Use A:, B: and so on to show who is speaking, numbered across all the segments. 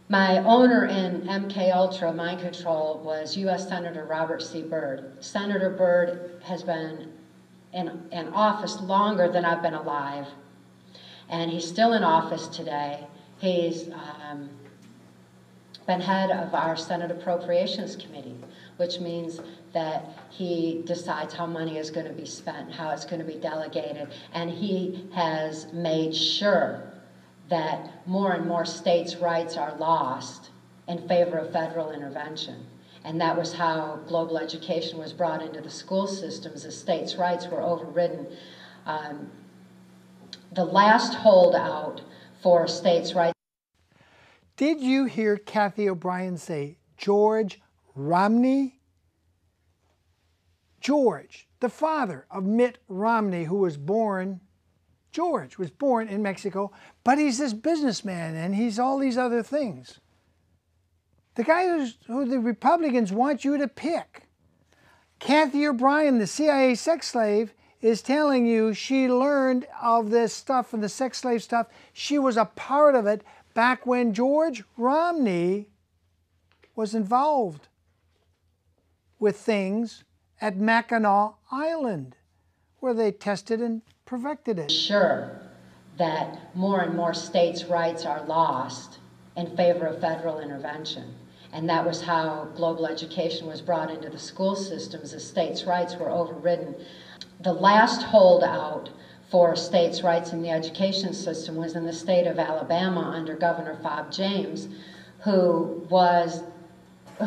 A: My owner in MK Ultra mind control was U.S. Senator Robert C. Byrd. Senator Byrd has been in office longer than I've been alive, and he's still in office today. He's been head of our Senate Appropriations Committee, which means that he decides how money is going to be spent, how it's going to be delegated, and he has made sure that more and more states' rights are lost in favor of federal intervention. And that was how global education was brought into the school systems as states' rights were overridden. The last holdout for states' rights.
B: Did you hear Cathy O'Brien say George Romney? George, the father of Mitt Romney, who was born, George was born in Mexico, but he's this businessman and he's all these other things. The guy who the Republicans want you to pick. Cathy O'Brien, the CIA sex slave, is telling you she learned of this stuff and the sex slave stuff. She was a part of it back when George Romney was involved with things at Mackinac Island, where they tested and perfected it.
A: Sure that more and more states' rights are lost in favor of federal intervention. And that was how global education was brought into the school systems as states' rights were overridden. The last holdout for states' rights in the education system was in the state of Alabama under Governor Fob James, who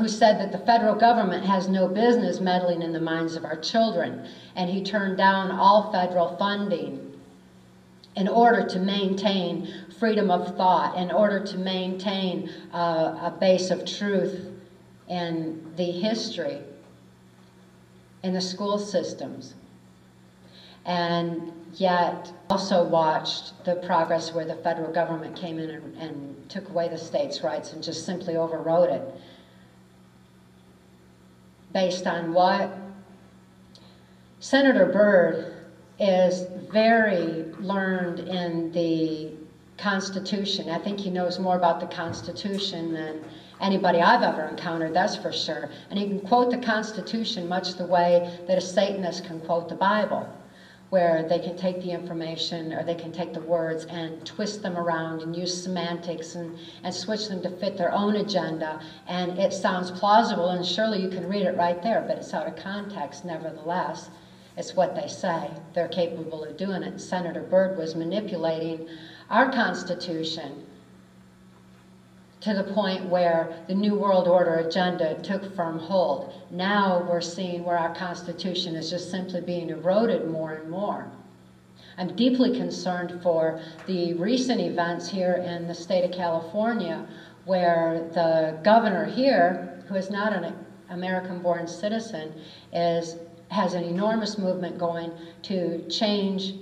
A: said that the federal government has no business meddling in the minds of our children, and he turned down all federal funding in order to maintain freedom of thought, in order to maintain a base of truth in the history in the school systems. And yet also watched the progress where the federal government came in and took away the states' rights and just simply overrode it. Based on what? Senator Byrd is very learned in the Constitution. I think he knows more about the Constitution than anybody I've ever encountered, that's for sure. And he can quote the Constitution much the way that a Satanist can quote the Bible, where they can take the information or they can take the words and twist them around and use semantics and switch them to fit their own agenda. And it sounds plausible, and surely you can read it right there, but it's out of context nevertheless. It's what they say. They're capable of doing it. And Senator Byrd was manipulating our Constitution to the point where the New World Order agenda took firm hold. Now we're seeing where our Constitution is just simply being eroded more and more. I'm deeply concerned for the recent events here in the state of California, where the governor here, who is not an American-born citizen, has an enormous movement going to change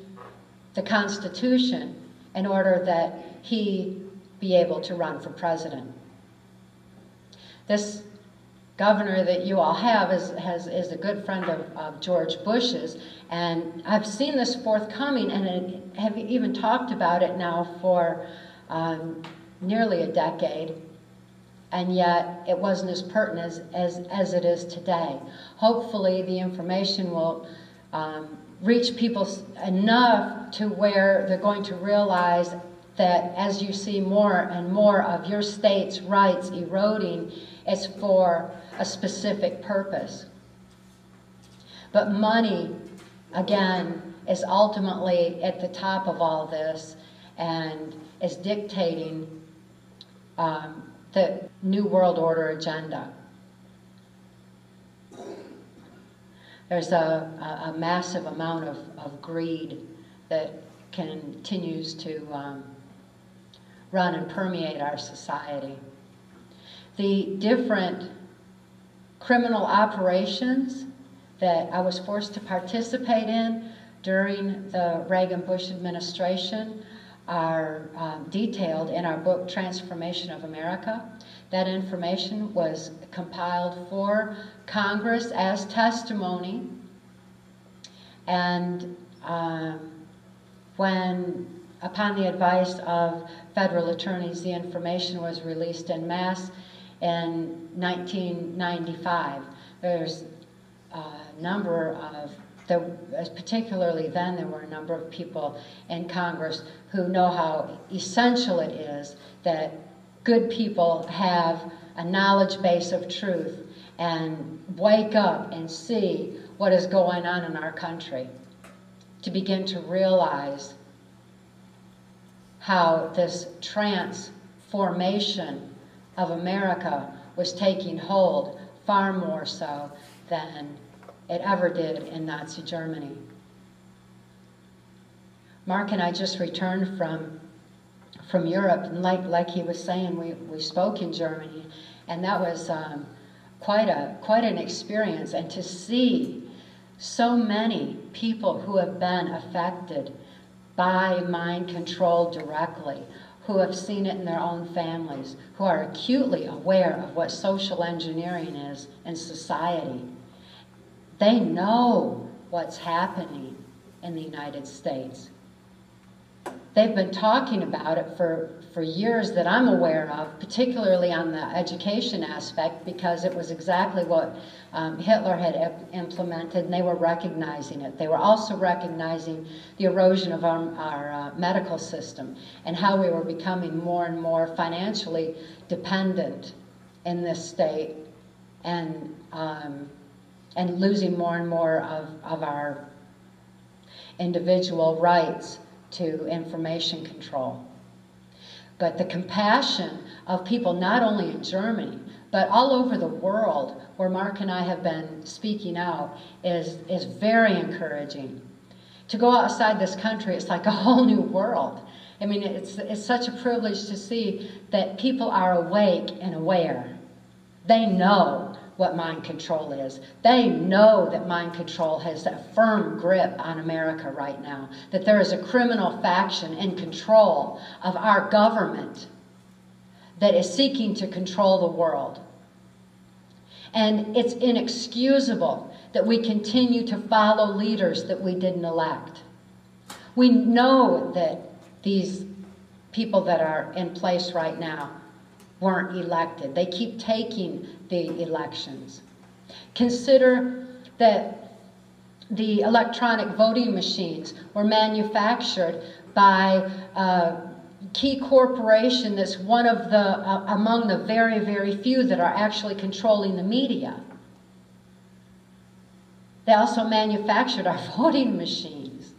A: the Constitution in order that he be able to run for president. This governor that you all have is a good friend of George Bush's, and I've seen this forthcoming and have even talked about it now for nearly a decade, and yet it wasn't as pertinent as it is today. Hopefully the information will reach people enough to where they're going to realize that as you see more and more of your state's rights eroding, it's for a specific purpose. But money, again, is ultimately at the top of all this and is dictating the New World Order agenda. There's a massive amount of greed that continues to run and permeate our society. The different criminal operations that I was forced to participate in during the Reagan-Bush administration are detailed in our book, Transformation of America. That information was compiled for Congress as testimony, and when upon the advice of federal attorneys, the information was released en masse in 1995. There's a number of, particularly then, there were a number of people in Congress who know how essential it is that good people have a knowledge base of truth and wake up and see what is going on in our country, to begin to realize how this transformation of America was taking hold far more so than it ever did in Nazi Germany. Mark and I just returned from Europe, and like he was saying, we spoke in Germany, and that was quite an experience. And to see so many people who have been affected by mind control directly, who have seen it in their own families, who are acutely aware of what social engineering is in society. They know what's happening in the United States. They've been talking about it for years that I'm aware of, particularly on the education aspect, because it was exactly what Hitler had implemented, and they were recognizing it. They were also recognizing the erosion of our medical system and how we were becoming more and more financially dependent in this state, and losing more and more of our individual rights to information control. But the compassion of people not only in Germany, but all over the world where Mark and I have been speaking out is very encouraging. To go outside this country, it's like a whole new world. I mean, it's such a privilege to see that people are awake and aware. They know what mind control is. They know that mind control has a firm grip on America right now, that there is a criminal faction in control of our government that is seeking to control the world. And it's inexcusable that we continue to follow leaders that we didn't elect. We know that these people that are in place right now weren't elected. They keep taking the elections. Consider that the electronic voting machines were manufactured by a key corporation that's one of the, among the very, very few that are actually controlling the media. They also manufactured our voting machines.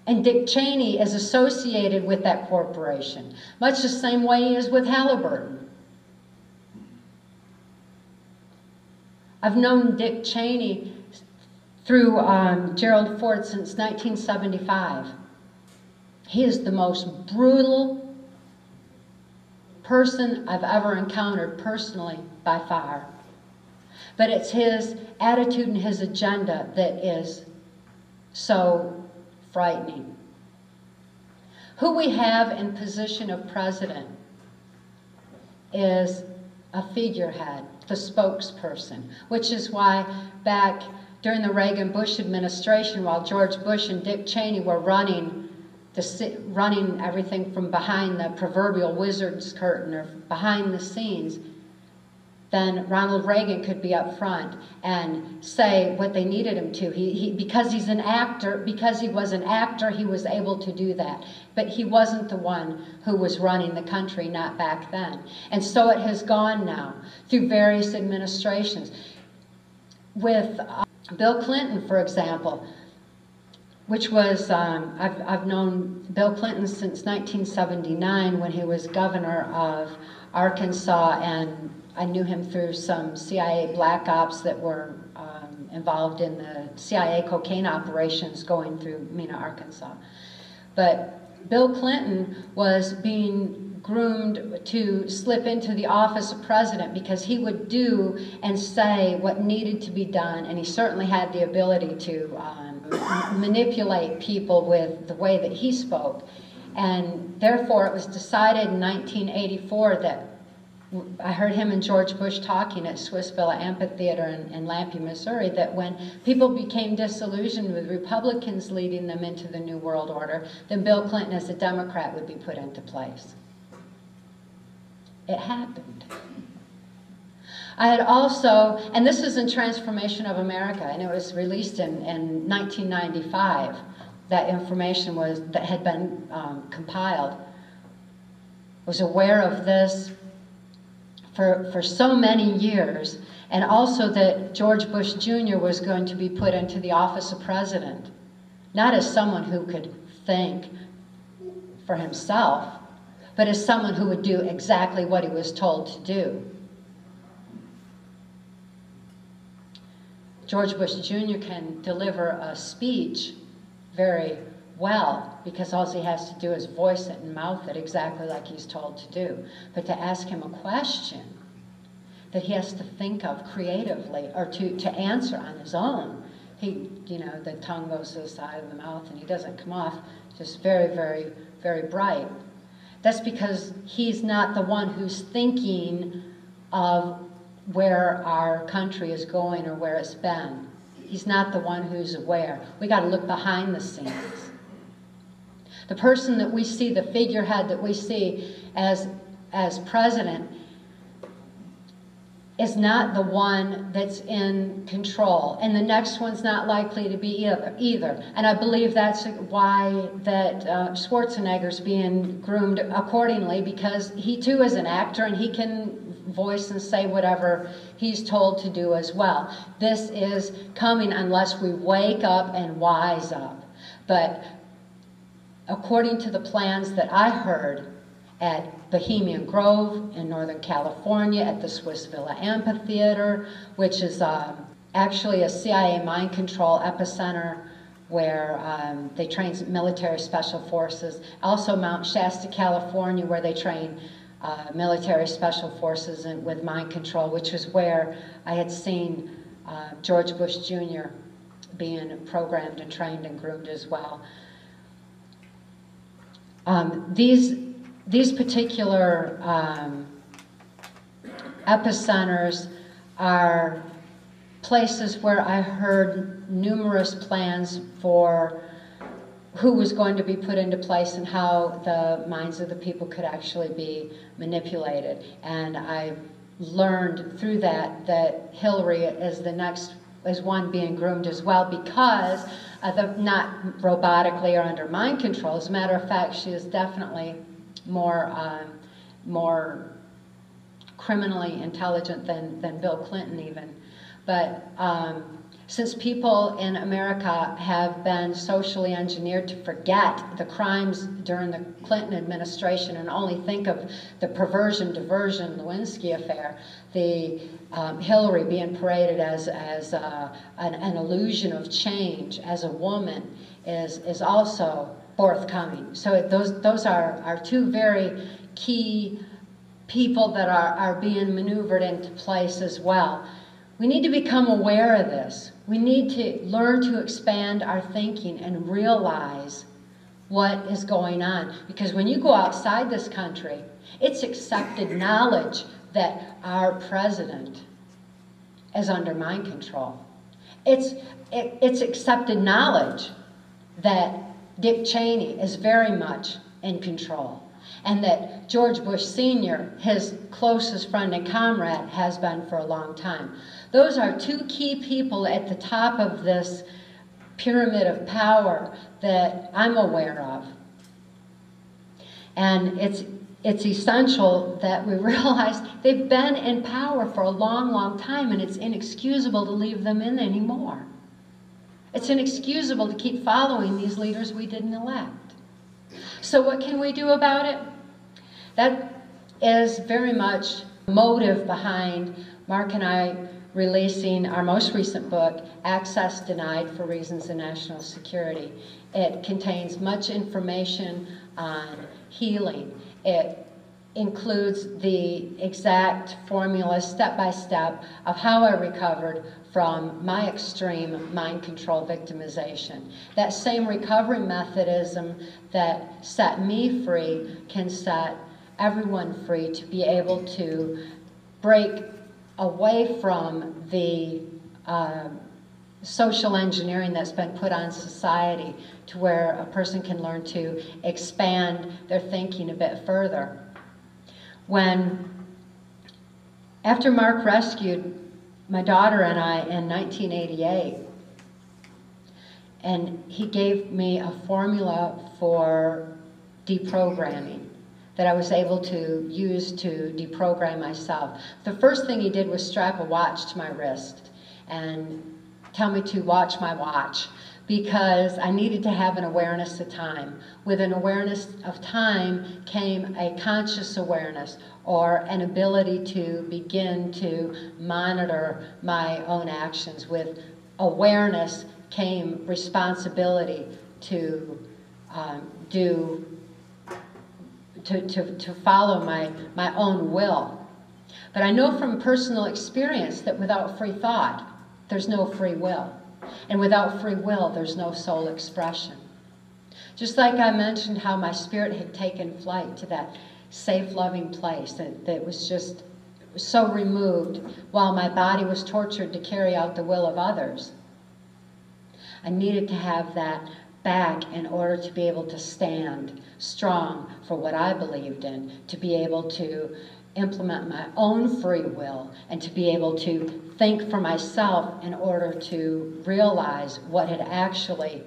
A: And Dick Cheney is associated with that corporation, much the same way he is with Halliburton. I've known Dick Cheney through Gerald Ford since 1975. He is the most brutal person I've ever encountered personally, by far. But it's his attitude and his agenda that is so frightening. Who we have in position of president is a figurehead, the spokesperson, which is why back during the Reagan-Bush administration, while George Bush and Dick Cheney were running everything from behind the proverbial wizard's curtain or behind the scenes, then Ronald Reagan could be up front and say what they needed him to. Because he's an actor, because he was an actor, he was able to do that. But he wasn't the one who was running the country, not back then. And so it has gone now through various administrations. With Bill Clinton, for example, which was, I've known Bill Clinton since 1979 when he was governor of Arkansas, and I knew him through some CIA black ops that were involved in the CIA cocaine operations going through Mena, Arkansas. But Bill Clinton was being groomed to slip into the office of president because he would do and say what needed to be done, and he certainly had the ability to manipulate people with the way that he spoke. And therefore it was decided in 1984 that I heard him and George Bush talking at Swiss Villa Amphitheater in Lampe, Missouri, that when people became disillusioned with Republicans leading them into the New World Order, then Bill Clinton as a Democrat would be put into place. It happened. I had also, and this is in Transformation of America, and it was released in 1995. That information that had been compiled. Was aware of this for so many years, and also that George Bush Jr. was going to be put into the office of president, not as someone who could think for himself, but as someone who would do exactly what he was told to do. George Bush Jr. can deliver a speech very well, because all he has to do is voice it and mouth it exactly like he's told to do. But to ask him a question that he has to think of creatively, or to answer on his own, the tongue goes to the side of the mouth and he doesn't come off, just very, very, very bright. That's because he's not the one who's thinking of where our country is going or where it's been. He's not the one who's aware. We got to look behind the scenes. The person that we see, the figurehead that we see as president, is not the one that's in control, and the next one's not likely to be either. And I believe that's why that Schwarzenegger's being groomed accordingly, because he too is an actor and he can voice and say whatever he's told to do as well. This is coming unless we wake up and wise up. But according to the plans that I heard at Bohemian Grove in Northern California, at the Swiss Villa Amphitheater, which is actually a CIA mind control epicenter where they train military special forces. Also Mount Shasta, California, where they train military special forces with mind control, which was where I had seen George Bush Jr. being programmed and trained and groomed as well. These particular epicenters are places where I heard numerous plans for who was going to be put into place and how the minds of the people could actually be manipulated. And I learned through that Hillary is one being groomed as well, because not robotically or under mind control. As a matter of fact, she is definitely more criminally intelligent than Bill Clinton even. But since people in America have been socially engineered to forget the crimes during the Clinton administration and only think of the perversion, diversion, Lewinsky affair, the Hillary being paraded as an illusion of change as a woman is also forthcoming. So those are two very key people that are being maneuvered into place as well. We need to become aware of this. We need to learn to expand our thinking and realize what is going on. Because when you go outside this country, it's accepted knowledge that our president is under mind control. It's accepted knowledge that Dick Cheney is very much in control, and that George Bush Sr., his closest friend and comrade, has been for a long time. Those are two key people at the top of this pyramid of power that I'm aware of. And it's essential that we realize they've been in power for a long, long time, and it's inexcusable to leave them in anymore. It's inexcusable to keep following these leaders we didn't elect. So what can we do about it? That is very much motive behind Mark and I releasing our most recent book, Access Denied for Reasons of National Security. It contains much information on healing. It includes the exact formula, step by step, of how I recovered from my extreme mind control victimization. That same recovery methodism that set me free can set everyone free to be able to break away from the social engineering that's been put on society, to where a person can learn to expand their thinking a bit further. After Mark rescued my daughter and I in 1988, and he gave me a formula for deprogramming that I was able to use to deprogram myself. The first thing he did was strap a watch to my wrist and tell me to watch my watch, because I needed to have an awareness of time. With an awareness of time came a conscious awareness, or an ability to begin to monitor my own actions. With awareness came responsibility to follow my own will. But I know from personal experience that without free thought, there's no free will. And without free will, there's no soul expression. Just like I mentioned how my spirit had taken flight to that safe, loving place that was just so removed, while my body was tortured to carry out the will of others. I needed to have that back in order to be able to stand strong for what I believed in, to be able to implement my own free will, and to be able to think for myself in order to realize what had actually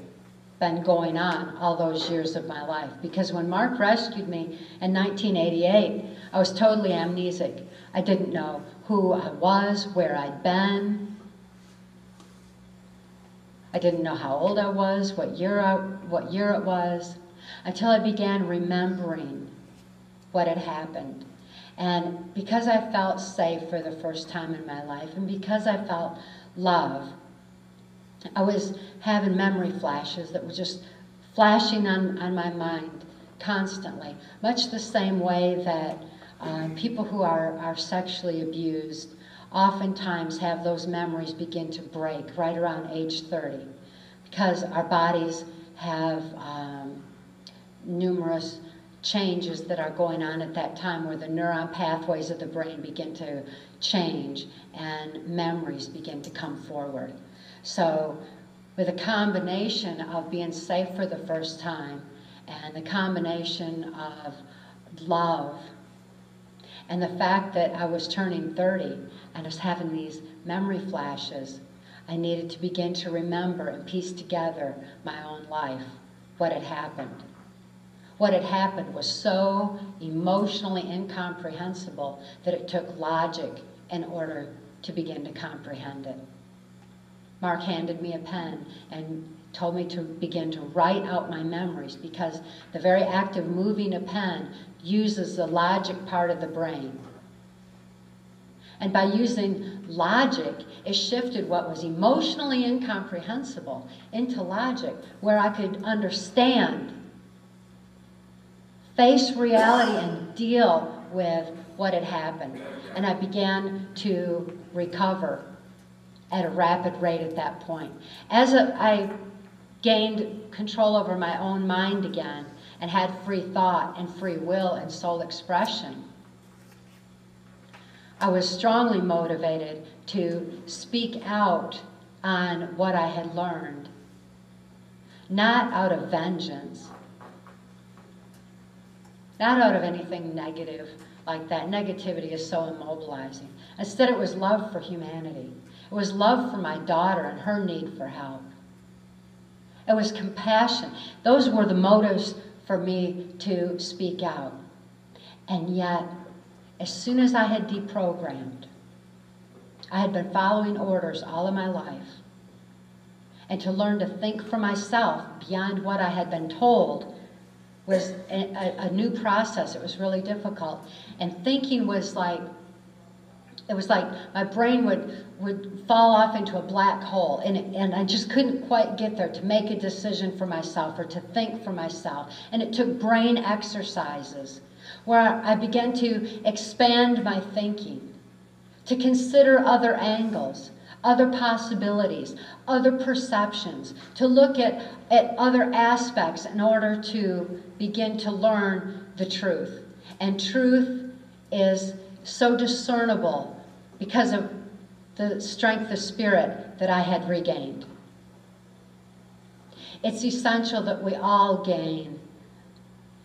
A: been going on all those years of my life. Because when Mark rescued me in 1988, I was totally amnesic. I didn't know who I was, where I'd been. I didn't know how old I was, what year it was, until I began remembering what had happened. And because I felt safe for the first time in my life, and because I felt love, I was having memory flashes that were just flashing on my mind constantly, much the same way that people who are sexually abused oftentimes have those memories begin to break right around age 30, because our bodies have numerous changes that are going on at that time, where the neuron pathways of the brain begin to change and memories begin to come forward. So with a combination of being safe for the first time, and the combination of love, and the fact that I was turning 30 and was having these memory flashes, I needed to begin to remember and piece together my own life, what had happened. What had happened was so emotionally incomprehensible that it took logic in order to begin to comprehend it. Mark handed me a pen and told me to begin to write out my memories, because the very act of moving a pen uses the logic part of the brain. And by using logic, it shifted what was emotionally incomprehensible into logic, where I could understand, face reality, and deal with what had happened. And I began to recover at a rapid rate at that point. As I gained control over my own mind again, and had free thought and free will and soul expression, I was strongly motivated to speak out on what I had learned, not out of vengeance, not out of anything negative like that. Negativity is so immobilizing. Instead, it was love for humanity. It was love for my daughter and her need for help. It was compassion. Those were the motives for me to speak out. And yet, as soon as I had deprogrammed, I had been following orders all of my life. And to learn to think for myself beyond what I had been told was a new process. It was really difficult. And thinking was like, it was like my brain would fall off into a black hole, and I just couldn't quite get there to make a decision for myself or to think for myself. And it took brain exercises where I began to expand my thinking, to consider other angles, other possibilities, other perceptions, to look at other aspects in order to begin to learn the truth. And truth is so discernible because of the strength of spirit that I had regained. It's essential that we all gain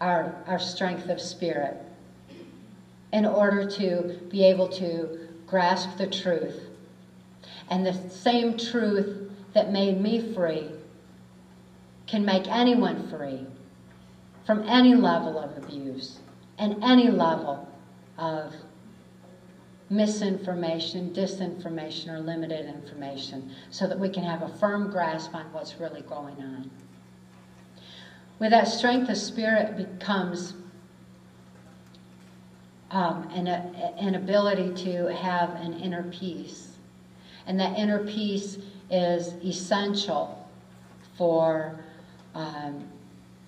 A: our strength of spirit in order to be able to grasp the truth. And the same truth that made me free can make anyone free from any level of abuse and any level of misinformation, disinformation, or limited information, so that we can have a firm grasp on what's really going on. With that strength of spirit becomes an ability to have an inner peace. And that inner peace is essential for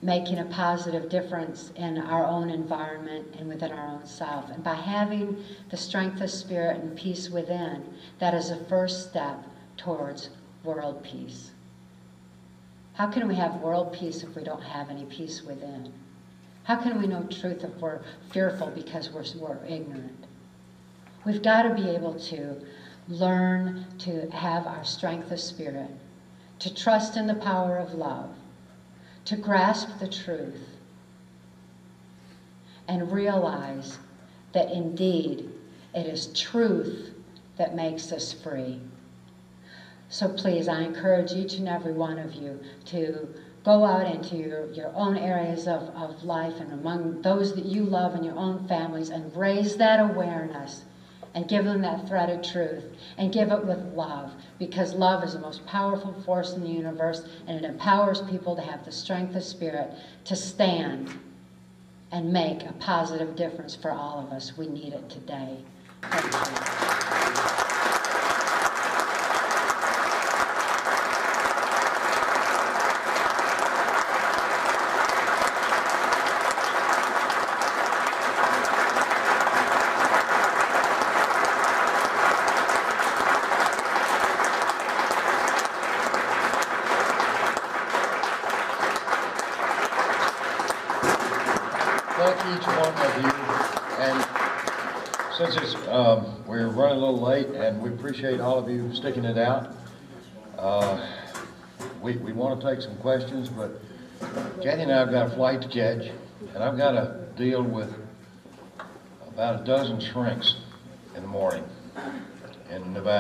A: making a positive difference in our own environment and within our own self. And by having the strength of spirit and peace within, that is a first step towards world peace. How can we have world peace if we don't have any peace within? How can we know truth if we're fearful because we're ignorant? We've got to be able to learn to have our strength of spirit, to trust in the power of love, to grasp the truth, and realize that indeed it is truth that makes us free. So please, I encourage each and every one of you to go out into your own areas of life and among those that you love in your own families and raise that awareness and give them that thread of truth and give it with love, because love is the most powerful force in the universe, and it empowers people to have the strength of spirit to stand and make a positive difference for all of us. We need it today. Thank you.
C: Thank each one of you, and since it's we're running a little late, and we appreciate all of you sticking it out. We want to take some questions, but Cathy and I have got a flight to catch, and I've got to deal with about a dozen shrinks in the morning in Nevada.